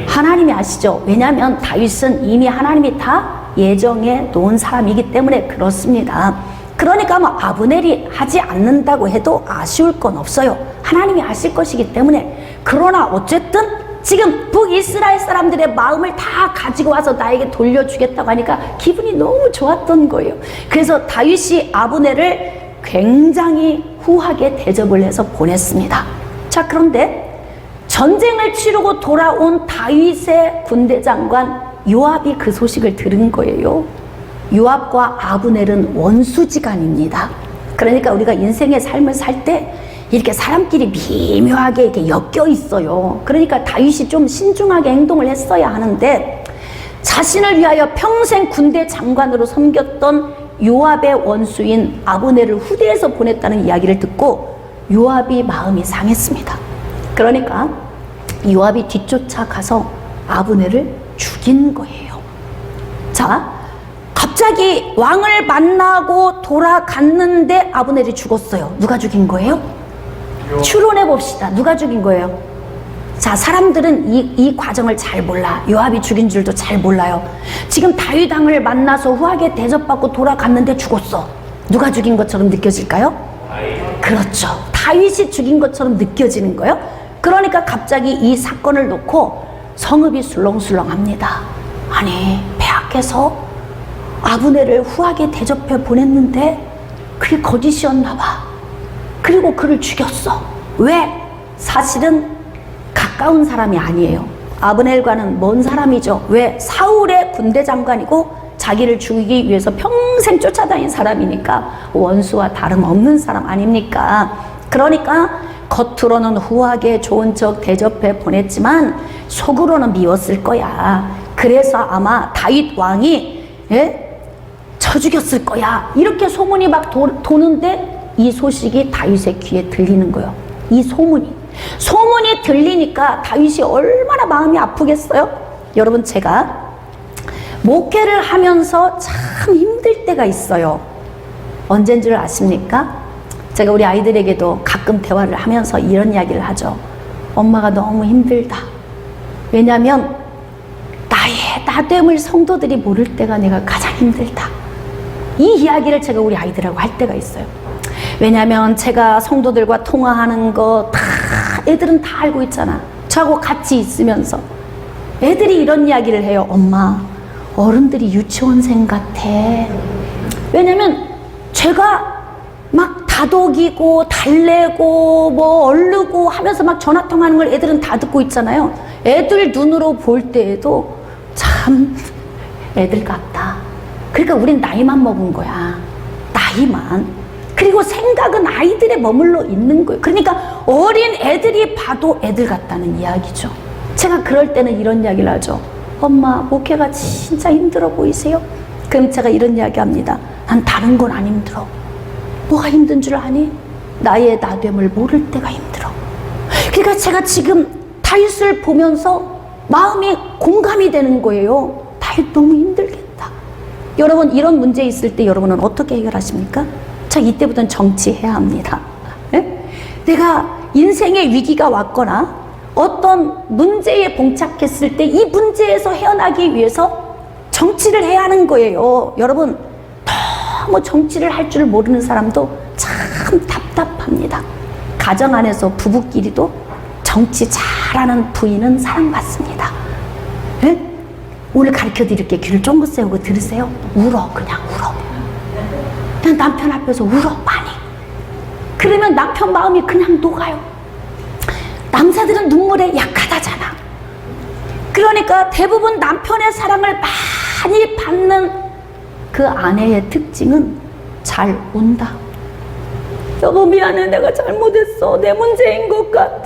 하나님이 하시죠. 왜냐하면 다윗은 이미 하나님이 다 예정해 놓은 사람이기 때문에 그렇습니다. 그러니까 뭐 아브넬이 하지 않는다고 해도 아쉬울 건 없어요. 하나님이 하실 것이기 때문에. 그러나 어쨌든 지금 북이스라엘 사람들의 마음을 다 가지고 와서 나에게 돌려주겠다고 하니까 기분이 너무 좋았던 거예요. 그래서 다윗이 아브넬을 굉장히 후하게 대접을 해서 보냈습니다. 자, 그런데 전쟁을 치르고 돌아온 다윗의 군대 장관 요압이 그 소식을 들은 거예요. 요압과 아브넬은 원수지간입니다. 그러니까 우리가 인생의 삶을 살 때 이렇게 사람끼리 미묘하게 이렇게 엮여 있어요. 그러니까 다윗이 좀 신중하게 행동을 했어야 하는데 자신을 위하여 평생 군대 장관으로 섬겼던 요압의 원수인 아브넬을 후대에서 보냈다는 이야기를 듣고 요압이 마음이 상했습니다. 그러니까 요압이 뒤쫓아 가서 아브넬을 죽인 거예요. 자, 갑자기 왕을 만나고 돌아갔는데 아브넬이 죽었어요. 누가 죽인 거예요? 추론해 봅시다. 누가 죽인 거예요? 자, 사람들은 이 과정을 잘 몰라. 요압이 죽인 줄도 잘 몰라요. 지금 다윗 왕을 만나서 후하게 대접받고 돌아갔는데 죽었어. 누가 죽인 것처럼 느껴질까요? 그렇죠. 다윗이 죽인 것처럼 느껴지는 거예요. 그러니까 갑자기 이 사건을 놓고 성읍이 술렁술렁합니다. 아니, 폐하께서 아브넬을 후하게 대접해 보냈는데 그게 거짓이었나 봐. 그리고 그를 죽였어. 왜? 사실은 가까운 사람이 아니에요. 아브넬과는 먼 사람이죠. 왜? 사울의 군대 장관이고 자기를 죽이기 위해서 평생 쫓아다닌 사람이니까 원수와 다름없는 사람 아닙니까? 그러니까 겉으로는 후하게 좋은 척 대접해 보냈지만 속으로는 미웠을 거야. 그래서 아마 다윗 왕이 쳐 죽였을 거야. 이렇게 소문이 막 도는데 이 소식이 다윗의 귀에 들리는 거예요. 이 소문이 들리니까 다윗이 얼마나 마음이 아프겠어요? 여러분, 제가 목회를 하면서 참 힘들 때가 있어요. 언제인 줄 아십니까? 제가 우리 아이들에게도 가끔 대화를 하면서 이런 이야기를 하죠. 엄마가 너무 힘들다. 왜냐하면 나의 나됨을 성도들이 모를 때가 내가 가장 힘들다. 이 이야기를 제가 우리 아이들하고 할 때가 있어요. 왜냐하면 제가 성도들과 통화하는 거 다 애들은 다 알고 있잖아. 저하고 같이 있으면서 애들이 이런 이야기를 해요. 엄마, 어른들이 유치원생 같아. 왜냐면 제가 막 다독이고 달래고 뭐 얼르고 하면서 막 전화통화하는 걸 애들은 다 듣고 있잖아요. 애들 눈으로 볼 때에도 참 애들 같다. 그러니까 우린 나이만 먹은 거야. 나이만. 그리고 생각은 아이들에 머물러 있는 거예요. 그러니까 어린 애들이 봐도 애들 같다는 이야기죠. 제가 그럴 때는 이런 이야기를 하죠. 엄마, 목회가 진짜 힘들어 보이세요? 그럼 제가 이런 이야기 합니다. 난 다른 건 안 힘들어. 뭐가 힘든 줄 아니? 나의 나됨을 모를 때가 힘들어. 그러니까 제가 지금 다윗을 보면서 마음이 공감이 되는 거예요. 다윗 너무 힘들겠다. 여러분, 이런 문제 있을 때 여러분은 어떻게 해결하십니까? 자, 이때부터는 정치해야 합니다. 네? 내가 인생의 위기가 왔거나 어떤 문제에 봉착했을 때 이 문제에서 헤어나기 위해서 정치를 해야 하는 거예요. 여러분, 너무 정치를 할 줄 모르는 사람도 참 답답합니다. 가정 안에서 부부끼리도 정치 잘하는 부인은 사랑받습니다. 네? 오늘 가르쳐 드릴게. 귀를 쫑긋 세우고 들으세요. 울어, 그냥 울어. 그냥 남편 앞에서 울어, 많이. 그러면 남편 마음이 그냥 녹아요. 남자들은 눈물에 약하다잖아. 그러니까 대부분 남편의 사랑을 많이 받는 그 아내의 특징은 잘 운다. 여보, 미안해, 내가 잘못했어. 내 문제인 것 같아.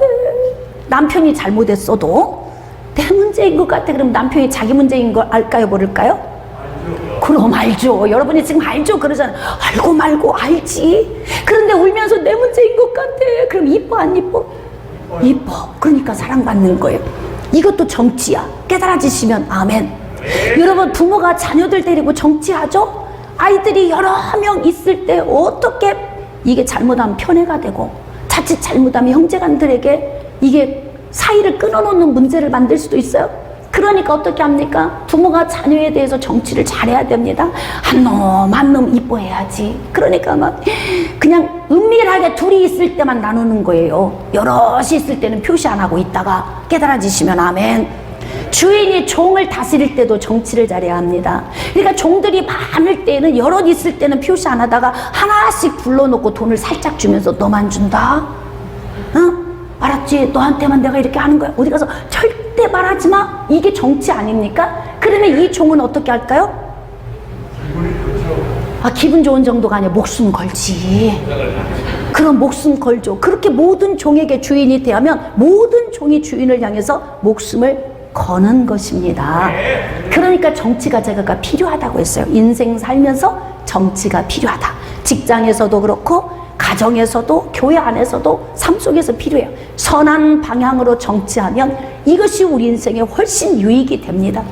남편이 잘못했어도 내 문제인 것 같아. 그럼 남편이 자기 문제인 걸 알까요, 모를까요? 그럼 알죠. 여러분이 지금 알죠? 그러잖아요. 알고 말고 알지. 그런데 울면서 내 문제인 것 같아. 그럼 이뻐, 안 이뻐? 이뻐. 그러니까 사랑받는 거예요. 이것도 정치야. 깨달아지시면 아멘. 여러분, 부모가 자녀들 데리고 정치하죠? 아이들이 여러 명 있을 때 어떻게 이게 잘못하면 편애가 되고 자칫 잘못하면 형제간들에게 이게 사이를 끊어놓는 문제를 만들 수도 있어요. 그러니까 어떻게 합니까? 부모가 자녀에 대해서 정치를 잘해야 됩니다. 한 놈 이뻐해야지. 그러니까 막 그냥 은밀하게 둘이 있을 때만 나누는 거예요. 여럿이 있을 때는 표시 안 하고 있다가 깨달아지시면 아멘. 주인이 종을 다스릴 때도 정치를 잘해야 합니다. 그러니까 종들이 많을 때는 여럿 있을 때는 표시 안 하다가 하나씩 불러놓고 돈을 살짝 주면서 너만 준다? 응? 알았지? 너한테만 내가 이렇게 하는 거야. 어디 가서 절대 말하지 마. 이게 정치 아닙니까? 그러면 이 종은 어떻게 할까요? 아, 기분 좋은 정도가 아니라 목숨 걸지. 그럼 목숨 걸죠. 그렇게 모든 종에게 주인이 대하면 모든 종이 주인을 향해서 목숨을 거는 것입니다. 그러니까 정치가 제가 필요하다고 했어요. 인생 살면서 정치가 필요하다. 직장에서도 그렇고 가정에서도 교회 안에서도 삶 속에서 필요해요. 선한 방향으로 정치하면 이것이 우리 인생에 훨씬 유익이 됩니다.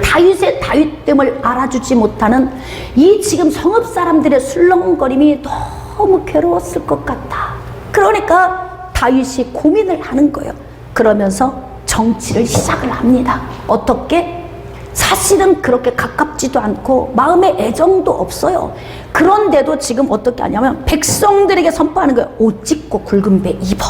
다윗의 다윗됨을 알아주지 못하는 이 지금 성읍 사람들의 술렁거림이 너무 괴로웠을 것 같다. 그러니까 다윗이 고민을 하는 거예요. 그러면서 정치를 시작을 합니다. 어떻게? 사실은 그렇게 가깝지도 않고 마음에 애정도 없어요. 그런데도 지금 어떻게 하냐면 백성들에게 선포하는 거예요. 옷 찢고 굵은 배 입어.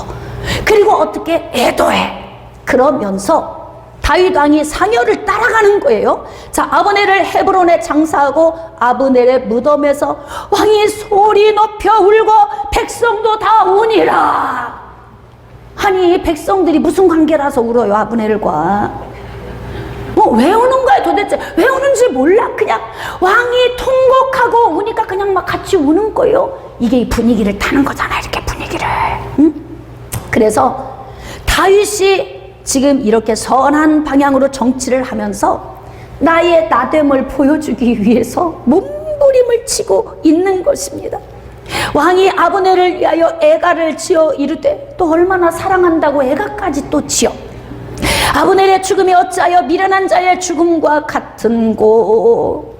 그리고 어떻게? 애도해. 그러면서 다윗 왕이 상여를 따라가는 거예요. 자, 아브넬을 헤브론에 장사하고 아브넬의 무덤에서 왕이 소리 높여 울고 백성도 다 우니라. 아니, 백성들이 무슨 관계라서 울어요, 아브넬과. 왜 우는 거야 도대체? 왜 우는지 몰라. 그냥 왕이 통곡하고 우니까 그냥 막 같이 우는 거예요. 이게 이 분위기를 타는 거잖아, 이렇게 분위기를. 응? 그래서 다윗이 지금 이렇게 선한 방향으로 정치를 하면서 나의 나됨을 보여주기 위해서 몸부림을 치고 있는 것입니다. 왕이 아브넬을 위하여 애가를 지어 이르되, 또 얼마나 사랑한다고 애가까지 또 지어. 아브넬의 죽음이 어찌하여 미련한 자의 죽음과 같은고.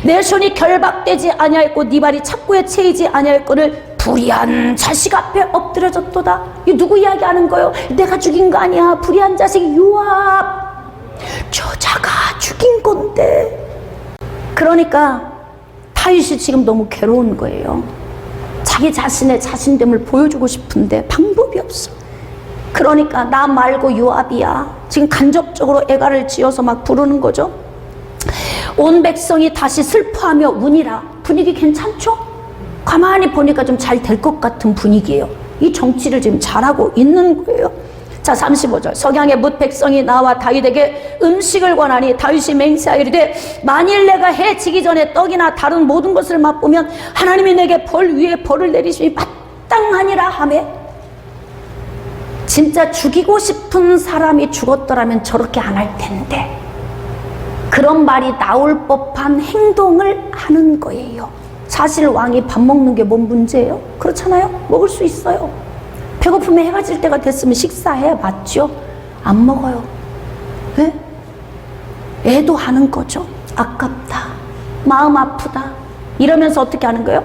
내 손이 결박되지 아니하였고 네 발이 착고에 채이지 아니하였거늘 불의한 자식 앞에 엎드려졌도다. 이 누구 이야기하는 거예요? 내가 죽인 거 아니야. 불의한 자식 요압, 저자가 죽인 건데. 그러니까 다윗이 지금 너무 괴로운 거예요. 자기 자신의 자신됨을 보여주고 싶은데 방법이 없어. 그러니까 나 말고 요압이야. 지금 간접적으로 애가를 지어서 막 부르는 거죠. 온 백성이 다시 슬퍼하며 우니라. 분위기 괜찮죠? 가만히 보니까 좀 잘 될 것 같은 분위기예요. 이 정치를 지금 잘하고 있는 거예요. 자, 35절. 석양의 뭇 백성이 나와 다윗에게 음식을 권하니 다윗이 맹세하여 이르되 만일 내가 해 지기 전에 떡이나 다른 모든 것을 맛보면 하나님이 내게 벌 위에 벌을 내리심이 마땅하니라 하매. 진짜 죽이고 싶은 사람이 죽었더라면 저렇게 안 할 텐데 그런 말이 나올 법한 행동을 하는 거예요. 사실 왕이 밥 먹는 게 뭔 문제예요? 그렇잖아요? 먹을 수 있어요. 배고프면 해가 질 때가 됐으면 식사해. 맞죠? 안 먹어요. 왜? 애도 하는 거죠. 아깝다. 마음 아프다. 이러면서 어떻게 하는 거예요?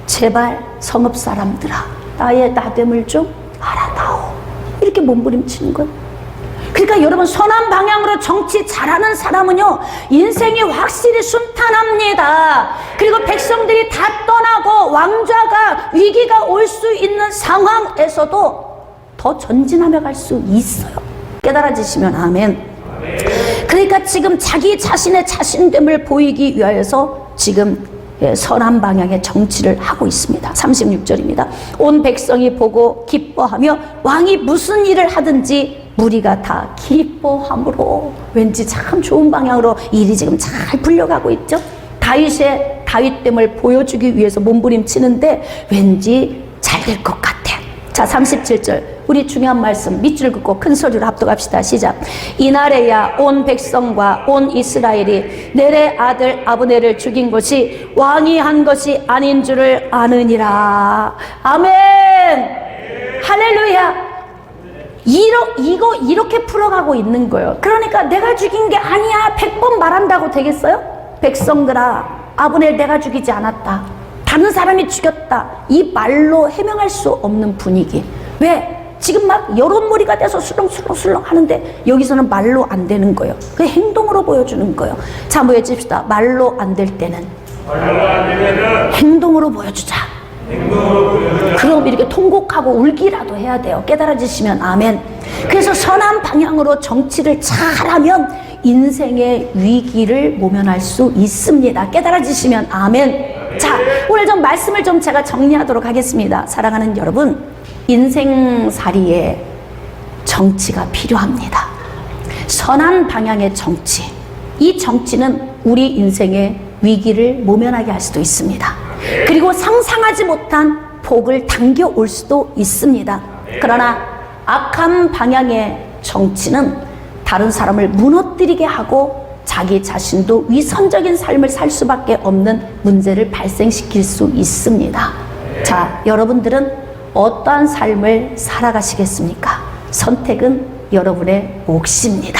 제발 성읍 사람들아 나의 나됨을 좀 알아다오. 이렇게 몸부림치는 거예요. 그러니까 여러분 선한 방향으로 정치 잘하는 사람은요 인생이 확실히 순탄합니다. 그리고 백성들이 다 떠나고 왕좌가 위기가 올 수 있는 상황에서도 더 전진하며 갈 수 있어요. 깨달아지시면 아멘. 그러니까 지금 자기 자신의 자신됨을 보이기 위하여서 지금 선한 방향의 정치를 하고 있습니다. 36절입니다. 온 백성이 보고 기뻐하며 왕이 무슨 일을 하든지 무리가 다 기뻐함으로. 왠지 참 좋은 방향으로 일이 지금 잘 풀려가고 있죠. 다윗의 다윗됨을 보여주기 위해서 몸부림치는데 왠지 잘 될 것 같아. 자, 37절 우리 중요한 말씀 밑줄 긋고 큰 소리로 합독합시다. 시작. 이날에야 온 백성과 온 이스라엘이 넬의 아들 아브넬을 죽인 것이 왕이 한 것이 아닌 줄을 아느니라. 아멘. 할렐루야. 이거 이렇게 풀어가고 있는 거예요. 그러니까 내가 죽인 게 아니야 100번 말한다고 되겠어요? 백성들아 아브넬 내가 죽이지 않았다. 다른 사람이 죽였다. 이 말로 해명할 수 없는 분위기. 왜? 지금 막 여론몰이가 돼서 술렁술렁 하는데 여기서는 말로 안 되는 거예요. 그 행동으로 보여주는 거예요. 자, 한번 외칩시다. 말로 안 될 때는 행동으로 보여주자. 그럼 이렇게 통곡하고 울기라도 해야 돼요. 깨달아지시면 아멘. 그래서 선한 방향으로 정치를 잘하면 인생의 위기를 모면할 수 있습니다. 깨달아지시면 아멘. 자, 오늘 좀 말씀을 좀 제가 정리하도록 하겠습니다. 사랑하는 여러분, 인생살이에 정치가 필요합니다. 선한 방향의 정치. 이 정치는 우리 인생의 위기를 모면하게 할 수도 있습니다. 그리고 상상하지 못한 복을 당겨올 수도 있습니다. 그러나 악한 방향의 정치는 다른 사람을 무너뜨리게 하고 자기 자신도 위선적인 삶을 살 수밖에 없는 문제를 발생시킬 수 있습니다. 자, 여러분들은 어떠한 삶을 살아가시겠습니까? 선택은 여러분의 몫입니다.